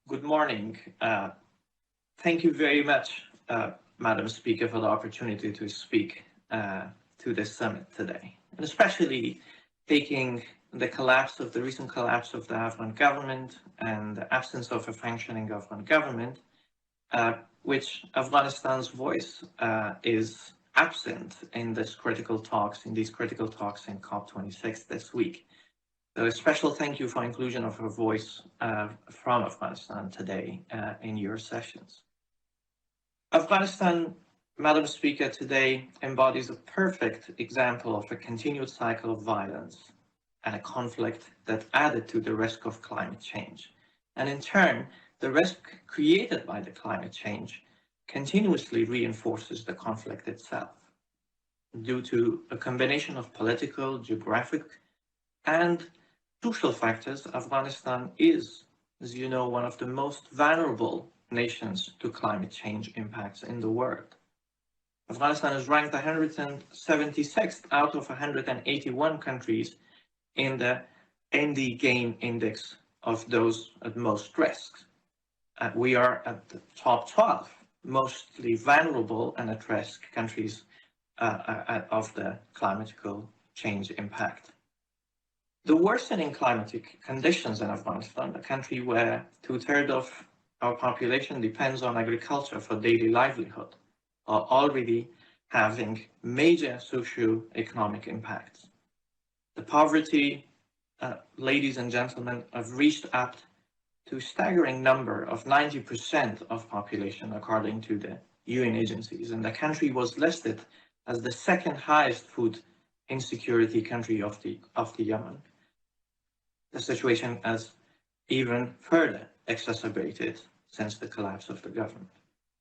Good morning. Thank you very much, Madam Speaker, for the opportunity to speak to this summit today, and especially taking the recent collapse of the Afghan government and the absence of a functioning Afghan government, which Afghanistan's voice is absent in these critical talks in COP26 this week. So a special thank you for inclusion of her voice from Afghanistan today in your sessions. Afghanistan, Madam Speaker, today embodies a perfect example of a continued cycle of violence and a conflict that added to the risk of climate change. And in turn, the risk created by the climate change continuously reinforces the conflict itself. Due to a combination of political, geographic, and social factors, Afghanistan is, as you know, one of the most vulnerable nations to climate change impacts in the world. Afghanistan is ranked 176th out of 181 countries in the ND Gain Index of those at most risk. We are at the top 12 mostly vulnerable and at risk countries of the climatical change impact. The worsening climatic conditions in Afghanistan, a country where 2/3 of our population depends on agriculture for daily livelihood, are already having major socio-economic impacts. The poverty, ladies and gentlemen, have reached up to a staggering number of 90% of population, according to the UN agencies, and the country was listed as the second highest food insecurity country of the Yemen. The situation has even further exacerbated since the collapse of the government.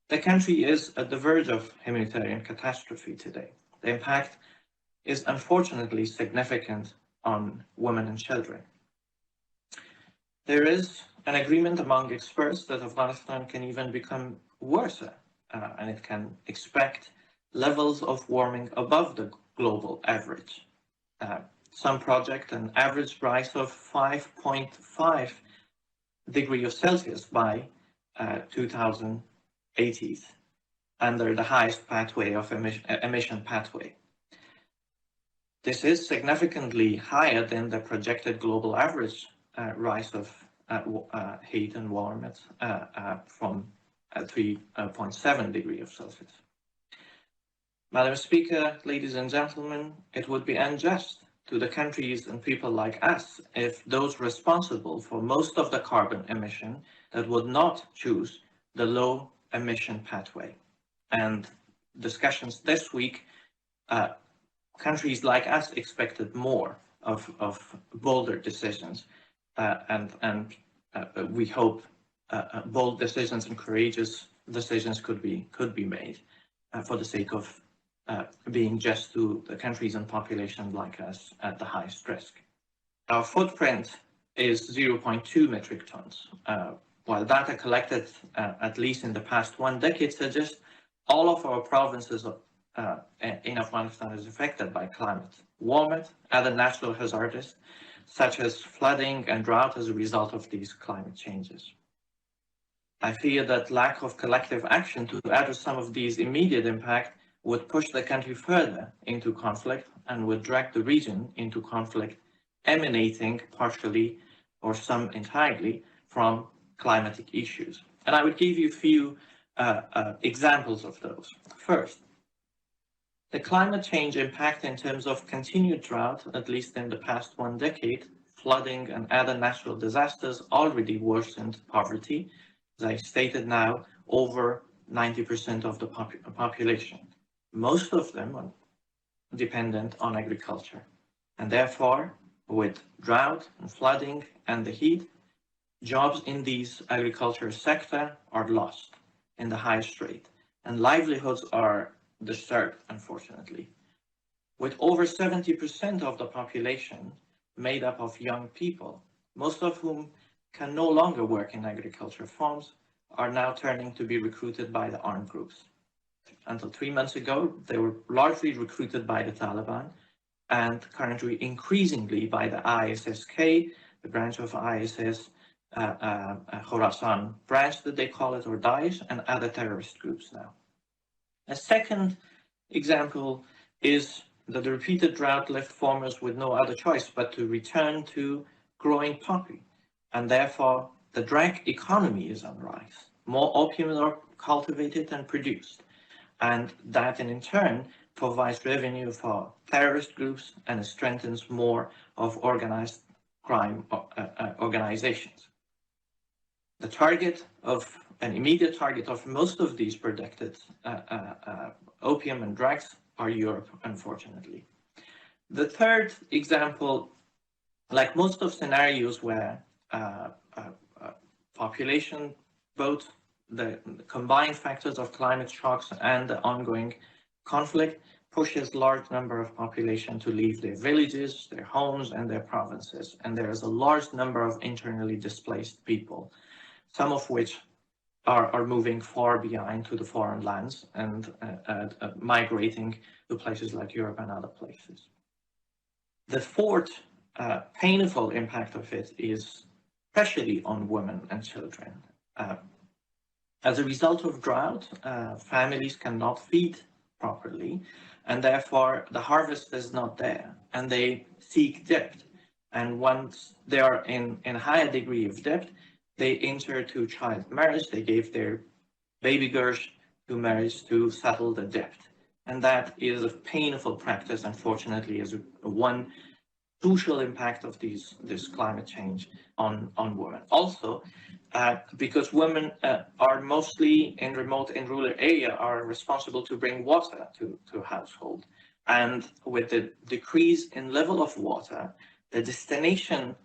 The country is at the verge of humanitarian catastrophe today. The impact is unfortunately significant on women and children. There is an agreement among experts that Afghanistan can even become worse, and it can expect levels of warming above the global average. Some project an average rise of 5.5 degrees Celsius by 2080 under the highest pathway of emission pathway. This is significantly higher than the projected global average rise of heat and warmth from 3.7 degrees Celsius. Madam Speaker, ladies and gentlemen, it would be unjust to the countries and people like us if those responsible for most of the carbon emission that would not choose the low emission pathway. And discussions this week, countries like us expected more of bolder decisions, and we hope bold decisions and courageous decisions could be made for the sake of being just to the countries and population like us at the highest risk. Our footprint is 0.2 metric tons, while data collected at least in the past 1 decade suggests all of our provinces in Afghanistan is affected by climate warmth, other natural hazards such as flooding and drought as a result of these climate changes. I fear that lack of collective action to address some of these immediate impacts would push the country further into conflict and would drag the region into conflict emanating partially or some entirely from climatic issues. And I would give you a few examples of those. First, the climate change impact in terms of continued drought, at least in the past 1 decade, flooding and other natural disasters already worsened poverty. As I stated now, over 90% of the population. Most of them are dependent on agriculture. And therefore, with drought and flooding and the heat, jobs in these agriculture sector are lost in the highest rate, and livelihoods are disturbed, unfortunately. With over 70% of the population made up of young people, most of whom can no longer work in agriculture farms, are now turning to be recruited by the armed groups. Until 3 months ago, they were largely recruited by the Taliban and currently increasingly by the ISSK, the branch of ISIS Khorasan branch that they call it, or Daesh, and other terrorist groups now. A second example is that the repeated drought left farmers with no other choice but to return to growing poppy, and therefore the drag economy is on rise. More opium are cultivated and produced, and that in turn provides revenue for terrorist groups and strengthens more of organized crime organizations. The target of an immediate target of most of these predicted opium and drugs are Europe, unfortunately. The third example, like most of scenarios where population, both the combined factors of climate shocks and the ongoing conflict, pushes large number of population to leave their villages, their homes, and their provinces. And there is a large number of internally displaced people, some of which are moving far behind to the foreign lands and migrating to places like Europe and other places. The fourth painful impact of it is especially on women and children. As a result of drought, families cannot feed properly, and therefore the harvest is not there, and they seek debt. And once they are in a higher degree of debt, they enter to child marriage. They gave their baby girls to marriage to settle the debt. And that is a painful practice, unfortunately, is one crucial impact of this climate change on women. Also, because women are mostly in remote and rural area, are responsible to bring water to household. And with the decrease in level of water, the destination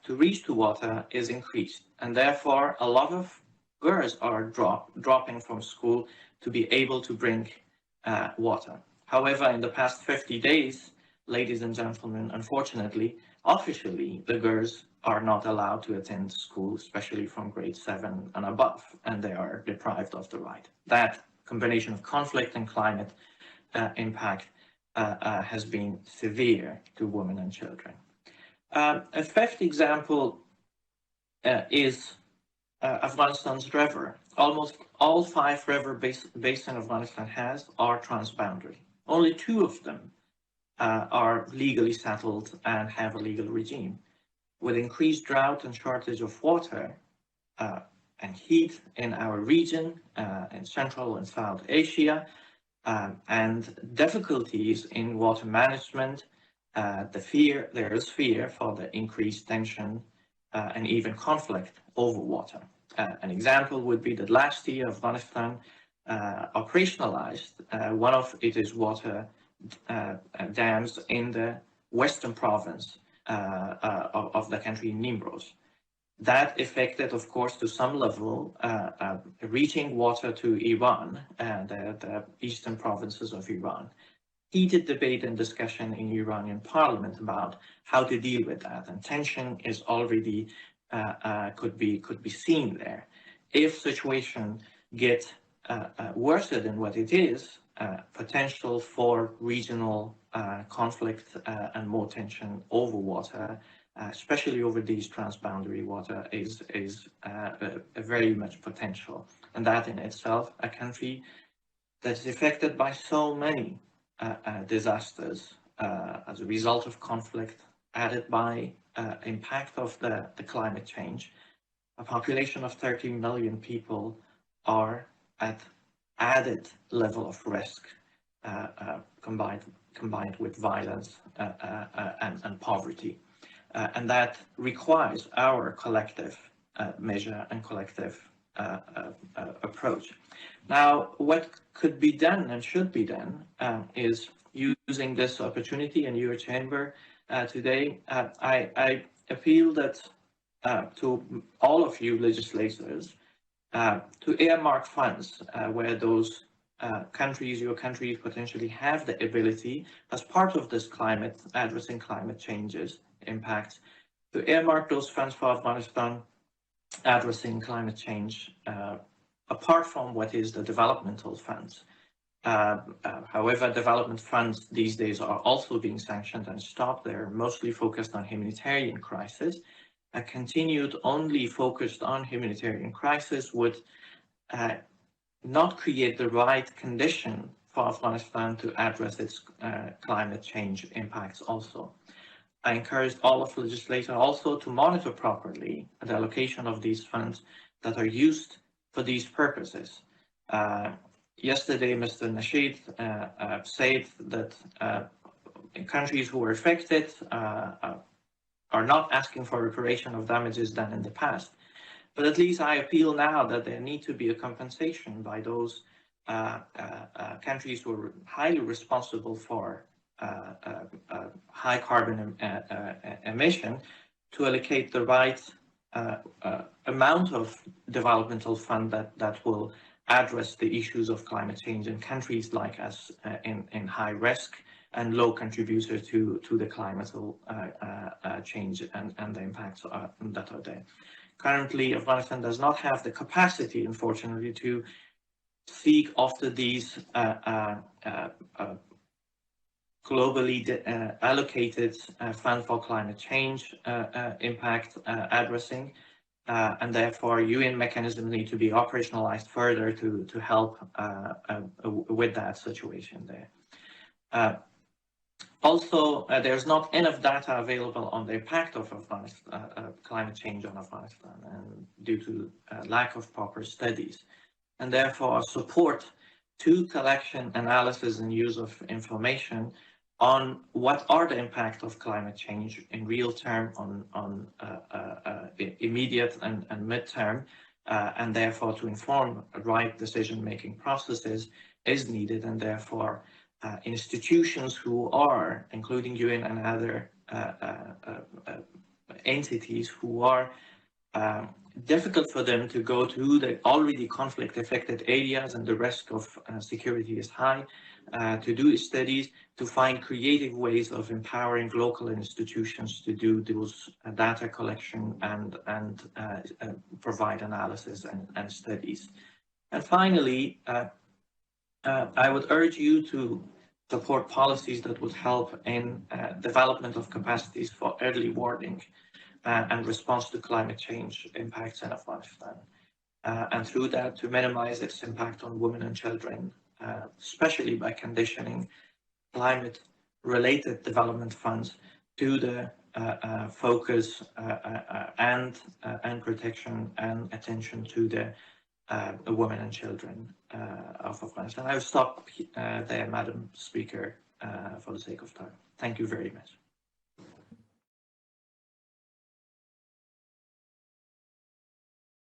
to reach to water is increased. And therefore, a lot of girls are dropping from school to be able to bring water. However, in the past 50 days, ladies and gentlemen, unfortunately, officially, the girls are not allowed to attend school, especially from grade 7 and above, and they are deprived of the right. That combination of conflict and climate impact has been severe to women and children. A fifth example is Afghanistan's river. Almost all 5 river basins Afghanistan has are transboundary. Only 2 of them are legally settled and have a legal regime. With increased drought and shortage of water and heat in our region, in Central and South Asia, and difficulties in water management, there is fear for the increased tension and even conflict over water. An example would be that last year Afghanistan operationalized one of its water dams in the western province of the country, Nimruz. That affected, of course, to some level, reaching water to Iran and the eastern provinces of Iran. Heated debate and discussion in Iranian parliament about how to deal with that, and tension is already could be seen there. If situation gets worse than what it is, potential for regional conflict and more tension over water, especially over these transboundary water, is very much potential. And that in itself, a country that's affected by so many disasters as a result of conflict, added by impact of the climate change, a population of 13 million people are at added level of risk combined with violence and poverty. And that requires our collective measure and collective approach. Now, what could be done and should be done is using this opportunity in your chamber today. I appeal that to all of you legislators to earmark funds where those your countries potentially have the ability, as part of this addressing climate changes impacts, to earmark those funds for Afghanistan addressing climate change, apart from what is the developmental funds. However, development funds these days are also being sanctioned and stopped. They're mostly focused on humanitarian crisis. continued only focused on humanitarian crisis would not create the right condition for Afghanistan to address its climate change impacts also. I encouraged all of the legislators also to monitor properly the allocation of these funds that are used for these purposes. Yesterday, Mr. Nasheed said that countries who were affected are not asking for reparation of damages done in the past. But at least I appeal now that there need to be a compensation by those countries who are highly responsible for high carbon emission, to allocate the right amount of developmental fund that will address the issues of climate change in countries like us in high risk and low contributor to the climate change and the impacts that are there. Currently, Afghanistan does not have the capacity, unfortunately, to seek after these globally allocated fund for climate change impact addressing, and therefore UN mechanisms need to be operationalized further to help with that situation there. Also, there's not enough data available on the impact of climate change on Afghanistan, and due to lack of proper studies, and therefore support to collection, analysis, and use of information on what are the impact of climate change in real term on immediate and midterm, and therefore to inform right decision-making processes is needed, and therefore institutions who are, including UN and other entities who are difficult for them to go to the already conflict-affected areas and the risk of security is high, to do studies, to find creative ways of empowering local institutions to do those data collection and provide analysis and studies. And finally, I would urge you to support policies that would help in development of capacities for early warning and response to climate change impacts in Afghanistan. And through that, to minimize its impact on women and children, especially by conditioning climate-related development funds to the focus and protection and attention to the women and children of Afghanistan. I will stop there, Madam Speaker, for the sake of time. Thank you very much.